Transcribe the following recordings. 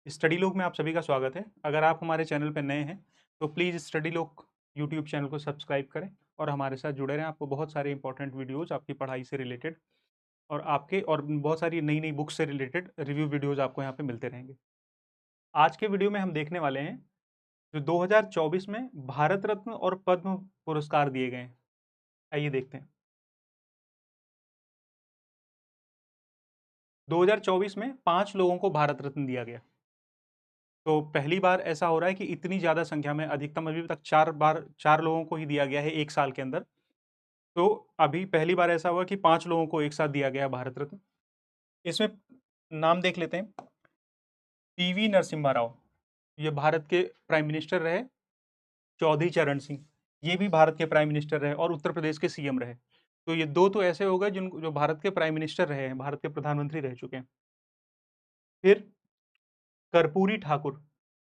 Study log में आप सभी का स्वागत है। अगर आप हमारे चैनल पर नए हैं तो please study log YouTube channel को सब्सक्राइब करें और हमारे साथ जुड़े रहें। आपको बहुत सारे इंपॉर्टेंट वीडियोज़ आपकी पढ़ाई से रिलेटेड और बहुत सारी नई-नई बुक्स से रिलेटेड रिव्यू वीडियोज़ आपको यहाँ पे मिलते रहेंगे। आज के वीडियो में हम देखने वाले हैं जो 2024 में भारत रत्न और पद्म पुरस्कार दिए गए हैं। आइए देखते हैं। 2024 में 5 लोगों को भारत रत्न दिया गया। तो पहली बार ऐसा हो रहा है कि इतनी ज़्यादा संख्या में अधिकतम अभी तक 4 लोगों को ही दिया गया है 1 साल के अंदर। तो अभी पहली बार ऐसा हुआ कि 5 लोगों को एक साथ दिया गया है भारत रत्न। इसमें नाम देख लेते हैं। पीवी नरसिम्हा राव, ये भारत के प्राइम मिनिस्टर रहे। चौधरी चरण सिंह, ये भी भारत के प्राइम मिनिस्टर रहे और उत्तर प्रदेश के सीएम रहे। तो ये 2 तो ऐसे हो गए जो भारत के प्राइम मिनिस्टर रहे हैं, भारत के प्रधानमंत्री रह चुके हैं। फिर कर्पूरी ठाकुर,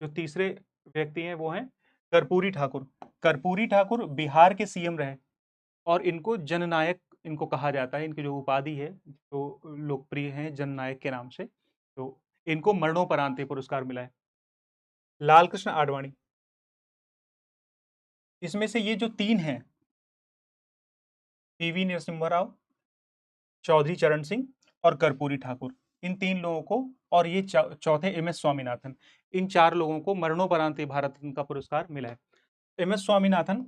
जो तीसरे व्यक्ति हैं वो हैं कर्पूरी ठाकुर। कर्पूरी ठाकुर बिहार के सीएम रहे और इनको जननायक इनको कहा जाता है। इनकी जो उपाधि है तो लोकप्रिय है जननायक के नाम से। तो इनको मरणोपरांत ये पुरस्कार मिला है। लाल कृष्ण आडवाणी, इसमें से ये जो 3 हैं, पीवी नरसिम्हा राव, चौधरी चरण सिंह और कर्पूरी ठाकुर, इन 3 लोगों को और ये चौथे एमएस स्वामीनाथन, इन 4 लोगों को मरणोपरांत भारत रत्न का पुरस्कार मिला है। एमएस स्वामीनाथन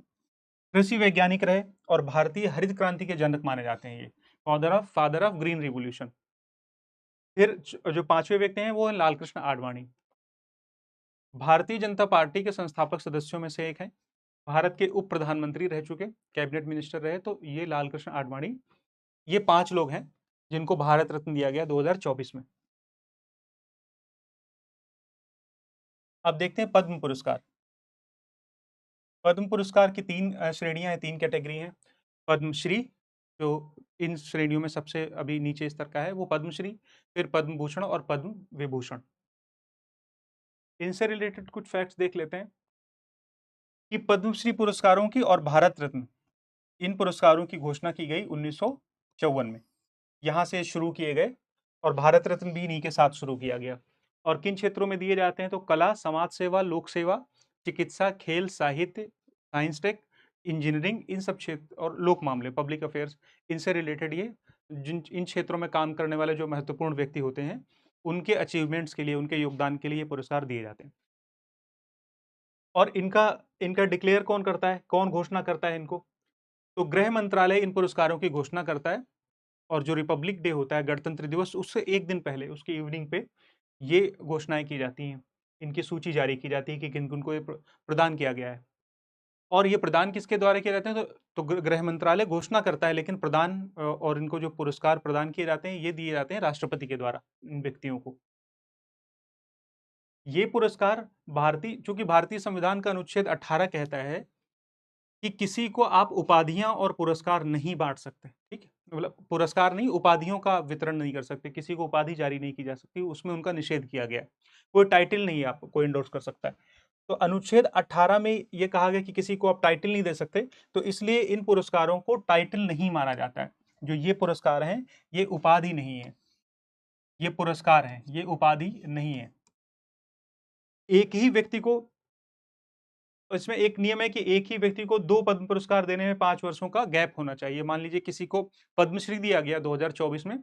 कृषि वैज्ञानिक रहे और भारतीय हरित क्रांति के जनक माने जाते हैं। ये फादर ऑफ ग्रीन रिवोल्यूशन। फिर जो 5वें व्यक्ति हैं वो है लाल कृष्ण आडवाणी, भारतीय जनता पार्टी के संस्थापक सदस्यों में से एक हैं। भारत के उप प्रधानमंत्री रह चुके, कैबिनेट मिनिस्टर रहे। तो ये लाल कृष्ण आडवाणी, ये 5 लोग हैं जिनको भारत रत्न दिया गया 2024 में। अब देखते हैं पद्म पुरस्कार। पद्म पुरस्कार की 3 श्रेणियां हैं, 3 कैटेगरी हैं। पद्मश्री, जो इन श्रेणियों में सबसे अभी नीचे स्तर का है वो पद्मश्री, फिर पद्म भूषण और पद्म विभूषण। इनसे रिलेटेड कुछ फैक्ट्स देख लेते हैं कि पद्मश्री पुरस्कारों की और भारत रत्न, इन पुरस्कारों की घोषणा की गई 1954 में। यहाँ से शुरू किए गए और भारत रत्न भी इन्हीं के साथ शुरू किया गया। और किन क्षेत्रों में दिए जाते हैं तो कला, समाज सेवा, लोक सेवा, चिकित्सा, खेल, साहित्य, साइंस टेक, इंजीनियरिंग, इन सब क्षेत्र और लोक मामले, पब्लिक अफेयर्स, इनसे रिलेटेड ये जिन इन क्षेत्रों में काम करने वाले जो महत्वपूर्ण व्यक्ति होते हैं उनके अचीवमेंट्स के लिए, उनके योगदान के लिए ये पुरस्कार दिए जाते हैं। और इनका इनका डिक्लेयर कौन करता है, कौन घोषणा करता है इनको? तो गृह मंत्रालय इन पुरस्कारों की घोषणा करता है। और जो रिपब्लिक डे होता है, गणतंत्र दिवस, उससे 1 दिन पहले उसकी इवनिंग पे ये घोषणाएँ की जाती हैं। इनकी सूची जारी की जाती है कि किन-किन को ये प्रदान किया गया है। और ये प्रदान किसके द्वारा किए जाते हैं तो गृह मंत्रालय घोषणा करता है, लेकिन प्रदान और इनको जो पुरस्कार प्रदान किए जाते हैं ये दिए जाते हैं राष्ट्रपति के द्वारा इन व्यक्तियों को। ये पुरस्कार चूँकि भारतीय संविधान का अनुच्छेद 18 कहता है कि किसी को आप उपाधियाँ और पुरस्कार नहीं बाँट सकते, ठीक है? मतलब पुरस्कार नहीं, उपाधियों का वितरण नहीं कर सकते, किसी को उपाधि जारी नहीं की जा सकती, उसमें उनका निषेध किया गया है। कोई टाइटल नहीं आपको एंडोर्स कर सकता है। तो अनुच्छेद 18 में ये कहा गया कि किसी को आप टाइटल नहीं दे सकते, तो इसलिए इन पुरस्कारों को टाइटल नहीं माना जाता है। जो ये पुरस्कार हैं, ये उपाधि नहीं है। ये पुरस्कार हैं, ये उपाधि नहीं है। एक ही व्यक्ति को इसमें एक नियम है कि एक ही व्यक्ति को 2 पद्म पुरस्कार देने में 5 वर्षों का गैप होना चाहिए। मान लीजिए किसी को पद्मश्री दिया गया 2024 में,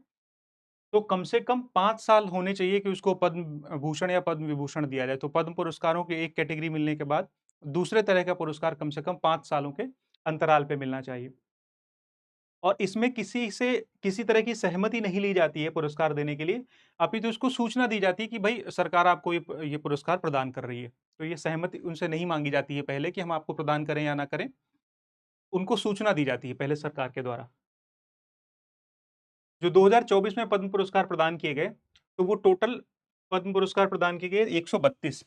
तो कम से कम 5 साल होने चाहिए कि उसको पद्म भूषण या पद्म विभूषण दिया जाए। तो पद्म पुरस्कारों की एक कैटेगरी मिलने के बाद दूसरे तरह का पुरस्कार कम से कम 5 सालों के अंतराल पे मिलना चाहिए। और इसमें किसी तरह की सहमति नहीं ली जाती है पुरस्कार देने के लिए, अपितु उसको सूचना दी जाती है कि भई सरकार आपको ये पुरस्कार प्रदान कर रही है। तो ये सहमति उनसे नहीं माँगी जाती है पहले कि हम आपको प्रदान करें या ना करें, उनको सूचना दी जाती है पहले सरकार के द्वारा। जो 2024 में पद्म पुरस्कार प्रदान किए गए, तो वो टोटल पद्म पुरस्कार प्रदान किए गए 132।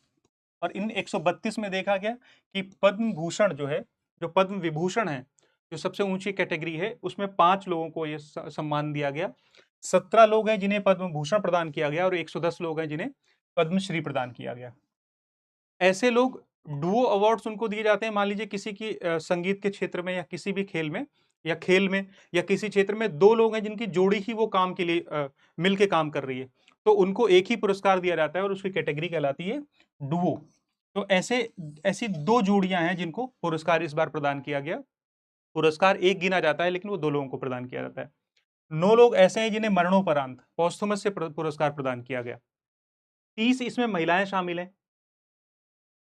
और इन 132 में देखा गया कि पद्म भूषण जो है, जो पद्म विभूषण है, जो सबसे ऊँची कैटेगरी है, उसमें 5 लोगों को ये सम्मान दिया गया। 17 लोग हैं जिन्हें पद्म भूषण प्रदान किया गया और 110 लोग हैं जिन्हें पद्मश्री प्रदान किया गया। ऐसे लोग डुओ अवार्ड्स उनको दिए जाते हैं। मान लीजिए किसी की संगीत के क्षेत्र में या किसी भी खेल में या किसी क्षेत्र में 2 लोग हैं जिनकी जोड़ी ही वो काम के लिए मिल के काम कर रही है। तो उनको एक ही पुरस्कार दिया जाता है और उसकी कैटेगरी कहलाती है डुओ। तो ऐसी 2 जोड़ियां हैं जिनको पुरस्कार इस बार प्रदान किया गया। पुरस्कार एक गिना जाता है लेकिन वो 2 लोगों को प्रदान किया जाता है। 9 लोग ऐसे हैं जिन्हें मरणोपरांत पोस्थुमस से पुरस्कार प्रदान किया गया। 30 इसमें महिलाएं शामिल हैं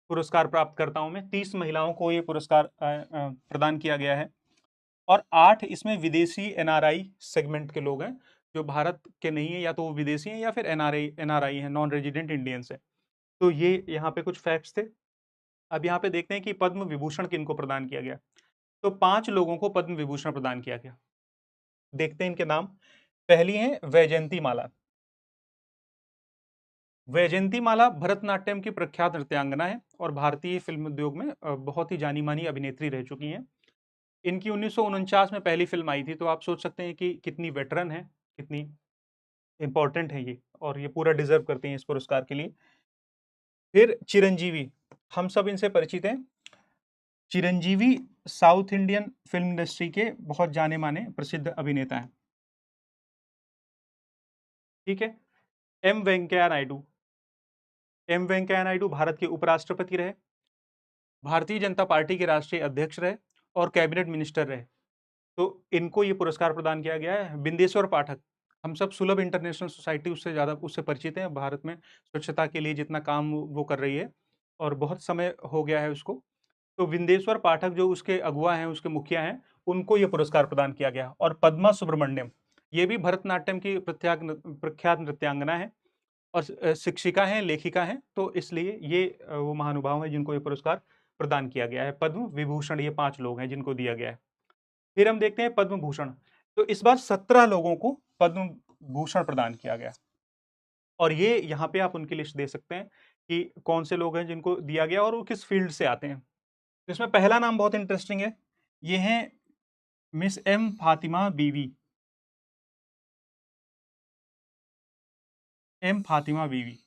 पुरस्कार प्राप्तकर्ताओं में। 30 महिलाओं को ये पुरस्कार प्रदान किया गया है और 8 इसमें विदेशी एनआरआई सेगमेंट के लोग हैं जो भारत के नहीं है, या तो वो विदेशी हैं या फिर एनआरआई हैं, नॉन रेजिडेंट इंडियंस हैं। तो ये यहाँ पे कुछ फैक्ट्स थे। अब यहाँ पे देखते हैं कि पद्म विभूषण किनको प्रदान किया गया। तो 5 लोगों को पद्म विभूषण प्रदान किया गया। देखते हैं इनके नाम। पहली है वैजयंती माला। वैजयंती माला भरतनाट्यम की प्रख्यात नृत्यांगना है और भारतीय फिल्म उद्योग में बहुत ही जानी मानी अभिनेत्री रह चुकी हैं। इनकी 1949 में पहली फिल्म आई थी, तो आप सोच सकते हैं कि कितनी वेटरन है, कितनी इंपॉर्टेंट है ये, और ये पूरा डिजर्व करते हैं इस पुरस्कार के लिए। फिर चिरंजीवी, हम सब इनसे परिचित हैं। Chiranjeevi south Indian film industry के बहुत जाने माने प्रसिद्ध अभिनेता हैं। ठीक है। एम वेंकैया नायडू। एम वेंकैया नायडू भारत के उपराष्ट्रपति रहे, भारतीय जनता पार्टी के राष्ट्रीय अध्यक्ष रहे और कैबिनेट मिनिस्टर रहे। तो इनको ये पुरस्कार प्रदान किया गया है। बिंदेश्वर पाठक, हम सब सुलभ इंटरनेशनल सोसाइटी उससे ज़्यादा उससे परिचित हैं। भारत में स्वच्छता के लिए जितना काम वो कर रही है और बहुत समय हो गया है उसको। तो विंदेश्वर पाठक जो उसके अगुआ हैं, उसके मुखिया हैं, उनको ये पुरस्कार प्रदान किया गया। और पद्मा सुब्रमण्यम, ये भी भरतनाट्यम की प्रख्यात नृत्यांगना है और शिक्षिका हैं, लेखिका हैं। तो इसलिए ये वो महानुभाव हैं जिनको ये पुरस्कार प्रदान किया गया है। पद्म विभूषण ये 5 लोग हैं जिनको दिया गया है। फिर हम देखते हैं पद्म भूषण। तो इस बार 17 लोगों को पद्म भूषण प्रदान किया गया और ये यहाँ पे आप उनकी लिस्ट दे सकते हैं कि कौन से लोग हैं जिनको दिया गया और वो किस फील्ड से आते हैं। तो इसमें पहला नाम बहुत इंटरेस्टिंग है। ये है मिस एम फातिमा बीवी। एम फातिमा बीवी,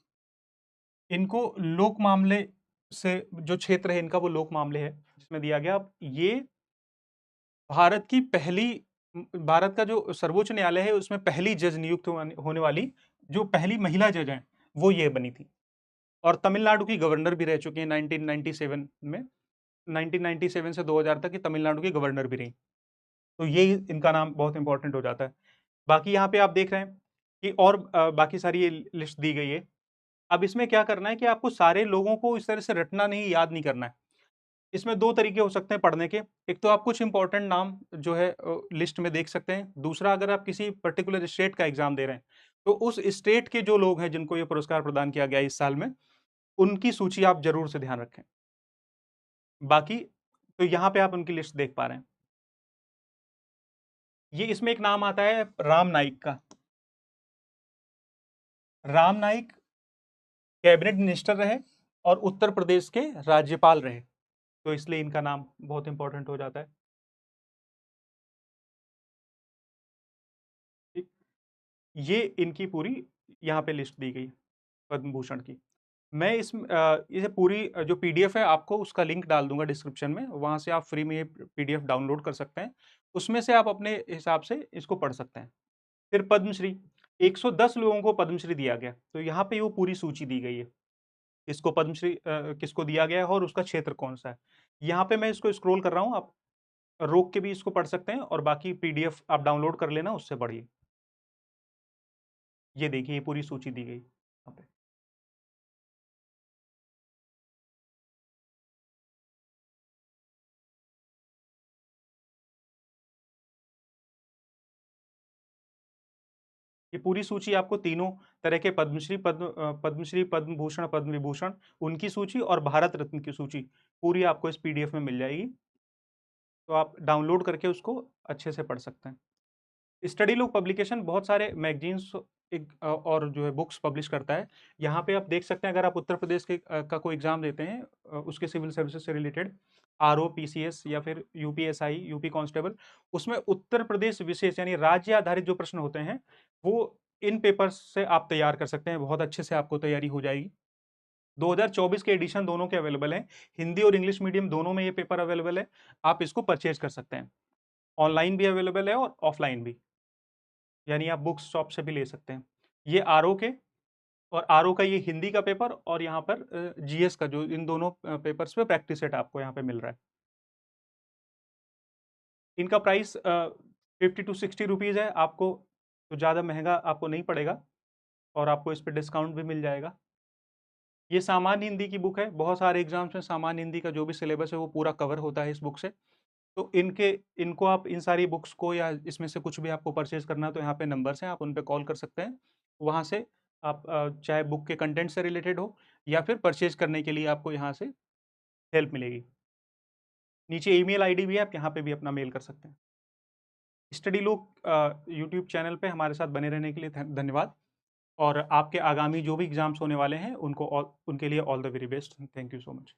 इनको लोक मामले से जो क्षेत्र है इनका, वो लोक मामले है जिसमें दिया गया। अब ये भारत की पहली भारत का जो सर्वोच्च न्यायालय है उसमें पहली जज नियुक्त होने वाली जो पहली महिला जज हैं वो ये बनी थी। और तमिलनाडु की गवर्नर भी रह चुकी हैं 1997 में। 1997 से 2000 तक ये तमिलनाडु की गवर्नर भी रही। तो ये इनका नाम बहुत इंपॉर्टेंट हो जाता है। बाकी यहाँ पे आप देख रहे हैं कि और बाकी सारी ये लिस्ट दी गई है। अब इसमें क्या करना है कि आपको सारे लोगों को इस तरह से रटना नहीं, याद नहीं करना है। इसमें 2 तरीके हो सकते हैं पढ़ने के। एक तो आप कुछ इंपॉर्टेंट नाम जो है लिस्ट में देख सकते हैं। दूसरा, अगर आप किसी पर्टिकुलर स्टेट का एग्जाम दे रहे हैं, तो उस स्टेट के जो लोग हैं जिनको ये पुरस्कार प्रदान किया गया इस साल में, उनकी सूची आप ज़रूर से ध्यान रखें। बाकी तो यहाँ पे आप उनकी लिस्ट देख पा रहे हैं। ये इसमें एक नाम आता है राम नाईक का। राम नाईक कैबिनेट मिनिस्टर रहे और उत्तर प्रदेश के राज्यपाल रहे। तो इसलिए इनका नाम बहुत इंपॉर्टेंट हो जाता है। ठीक। ये इनकी पूरी यहाँ पे लिस्ट दी गई पद्म भूषण की। मैं इसे पूरी जो पीडीएफ है आपको उसका लिंक डाल दूंगा डिस्क्रिप्शन में, वहां से आप फ्री में ये पीडीएफ डाउनलोड कर सकते हैं। उसमें से आप अपने हिसाब से इसको पढ़ सकते हैं। फिर पद्मश्री, 110 लोगों को पद्मश्री दिया गया। तो यहाँ पे वो पूरी सूची दी गई है इसको पद्मश्री किसको दिया गया है और उसका क्षेत्र कौन सा है। यहाँ पे मैं इसको स्क्रॉल कर रहा हूँ, आप रोक के भी इसको पढ़ सकते हैं और बाकी पीडीएफ आप डाउनलोड कर लेना, उससे पढ़िए। ये देखिए ये पूरी सूची दी गई यहाँ पे। ये पूरी सूची आपको तीनों तरह के पद्मश्री, पद्म भूषण, पद्म विभूषण, उनकी सूची और भारत रत्न की सूची पूरी आपको इस पीडीएफ में मिल जाएगी। तो आप डाउनलोड करके उसको अच्छे से पढ़ सकते हैं। स्टडी लुक पब्लिकेशन बहुत सारे मैगजीन्स और जो है बुक्स पब्लिश करता है। यहाँ पे आप देख सकते हैं, अगर आप उत्तर प्रदेश का कोई एग्जाम देते हैं उसके सिविल सर्विसेज से रिलेटेड, आरओ, पीसीएस या फिर यूपीएसआई, यूपी कांस्टेबल, उसमें उत्तर प्रदेश विशेष यानी राज्य आधारित जो प्रश्न होते हैं वो इन पेपर्स से आप तैयार कर सकते हैं। बहुत अच्छे से आपको तैयारी हो जाएगी। 2024 के एडिशन दोनों के अवेलेबल हैं, हिंदी और इंग्लिश मीडियम दोनों में ये पेपर अवेलेबल है। आप इसको परचेज कर सकते हैं। ऑनलाइन भी अवेलेबल है और ऑफलाइन भी, यानी आप बुक्स शॉप से भी ले सकते हैं। ये आरओ के और आरओ का ये हिंदी का पेपर और यहाँ पर जीएस का, जो इन दोनों पेपर्स पे प्रैक्टिस सेट आपको यहाँ पे मिल रहा है। इनका प्राइस 50 टू 60 रुपीज़ है। आपको तो ज़्यादा महंगा आपको नहीं पड़ेगा और आपको इस पे डिस्काउंट भी मिल जाएगा। ये सामान्य हिंदी की बुक है। बहुत सारे एग्जाम्स में सामान्य हिंदी का जो भी सिलेबस है वो पूरा कवर होता है इस बुक से। तो इनको आप इन सारी बुक्स को या इसमें से कुछ भी आपको परचेज करना है तो यहाँ पे नंबर्स हैं, आप उन पे कॉल कर सकते हैं। वहाँ से आप चाहे बुक के कंटेंट से रिलेटेड हो या फिर परचेज करने के लिए आपको यहाँ से हेल्प मिलेगी। नीचे ईमेल आईडी भी है, आप यहाँ पे भी अपना मेल कर सकते हैं। स्टडी लूप यूट्यूब चैनल पे हमारे साथ बने रहने के लिए धन्यवाद। और आपके आगामी जो भी एग्जाम्स होने वाले हैं उनके लिए all the very best. Thank you so much.